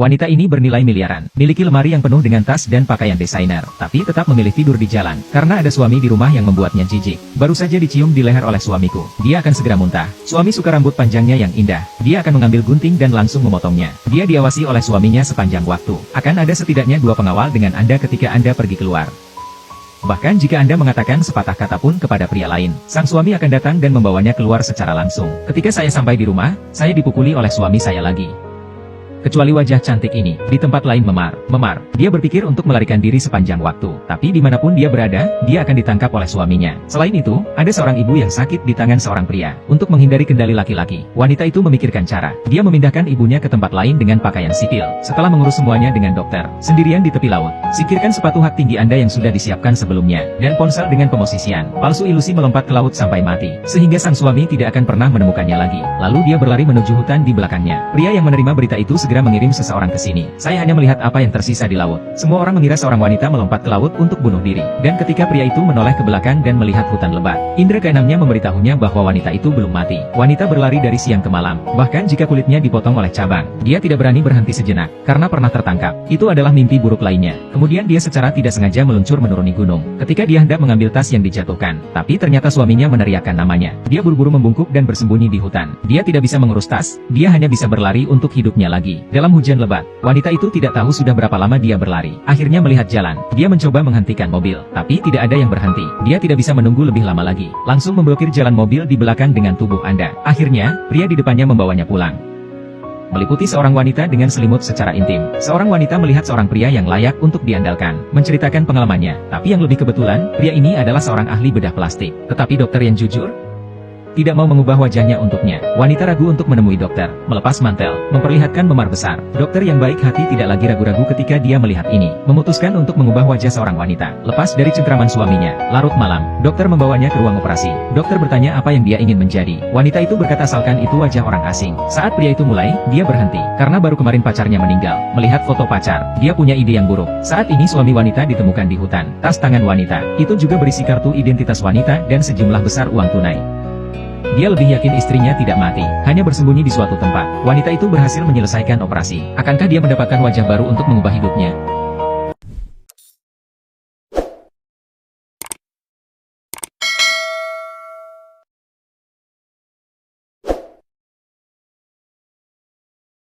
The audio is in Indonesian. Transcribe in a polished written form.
Wanita ini bernilai miliaran, miliki lemari yang penuh dengan tas dan pakaian desainer, tapi tetap memilih tidur di jalan, karena ada suami di rumah yang membuatnya jijik. Baru saja dicium di leher oleh suamiku, dia akan segera muntah. Suami suka rambut panjangnya yang indah, dia akan mengambil gunting dan langsung memotongnya. Dia diawasi oleh suaminya sepanjang waktu. Akan ada setidaknya 2 pengawal dengan Anda ketika Anda pergi keluar. Bahkan jika Anda mengatakan sepatah kata pun kepada pria lain, sang suami akan datang dan membawanya keluar secara langsung. Ketika saya sampai di rumah, saya dipukuli oleh suami saya lagi. Kecuali wajah cantik ini, di tempat lain memar. Dia berpikir untuk melarikan diri sepanjang waktu, tapi dimanapun dia berada, dia akan ditangkap oleh suaminya. Selain itu, ada seorang ibu yang sakit di tangan seorang pria. Untuk menghindari kendali laki-laki, wanita itu memikirkan cara. Dia memindahkan ibunya ke tempat lain dengan pakaian sipil. Setelah mengurus semuanya dengan dokter, sendirian di tepi laut. Singkirkan sepatu hak tinggi Anda yang sudah disiapkan sebelumnya, dan ponsel dengan pemosisian. Palsu ilusi melompat ke laut sampai mati, sehingga sang suami tidak akan pernah menemukannya lagi. Lalu dia berlari menuju hutan di belakangnya. Pria yang menerima berita itu segera mengirim seseorang ke sini. Saya hanya melihat apa yang tersisa di laut. Semua orang mengira seorang wanita melompat ke laut untuk bunuh diri. Dan ketika pria itu menoleh ke belakang dan melihat hutan lebat, indera keenamnya memberitahunya bahwa wanita itu belum mati. Wanita berlari dari siang ke malam, bahkan jika kulitnya dipotong oleh cabang. Dia tidak berani berhenti sejenak, karena pernah tertangkap. Itu adalah mimpi buruk lainnya. Kemudian dia secara tidak sengaja meluncur menuruni gunung. Ketika dia hendak mengambil tas yang dijatuhkan, tapi ternyata suaminya meneriakkan namanya. Dia buru-buru membungkuk dan bersembunyi di hutan. Dia tidak bisa mengurus tas, dia hanya bisa berlari untuk hidupnya lagi. Dalam hujan lebat, wanita itu tidak tahu sudah berapa lama dia berlari. Akhirnya melihat jalan, dia mencoba menghentikan mobil, tapi tidak ada yang berhenti. Dia tidak bisa menunggu lebih lama lagi, langsung memblokir jalan mobil di belakang dengan tubuh Anda. Akhirnya, pria di depannya membawanya pulang. Meliputi seorang wanita dengan selimut secara intim. Seorang wanita melihat seorang pria yang layak untuk diandalkan, menceritakan pengalamannya. Tapi yang lebih kebetulan, pria ini adalah seorang ahli bedah plastik. Tetapi dokter yang jujur tidak mau mengubah wajahnya untuknya. Wanita ragu untuk menemui dokter, melepas mantel, memperlihatkan memar besar. Dokter yang baik hati tidak lagi ragu-ragu ketika dia melihat ini. Memutuskan untuk mengubah wajah seorang wanita, lepas dari cengkraman suaminya. Larut malam, dokter membawanya ke ruang operasi. Dokter bertanya apa yang dia ingin menjadi. Wanita itu berkata asalkan itu wajah orang asing. Saat pria itu mulai, dia berhenti. Karena baru kemarin pacarnya meninggal. Melihat foto pacar, dia punya ide yang buruk. Saat ini suami wanita ditemukan di hutan. Tas tangan wanita, itu juga berisi kartu identitas wanita dan sejumlah besar uang tunai. Dia lebih yakin istrinya tidak mati, hanya bersembunyi di suatu tempat. Wanita itu berhasil menyelesaikan operasi. Akankah dia mendapatkan wajah baru untuk mengubah hidupnya?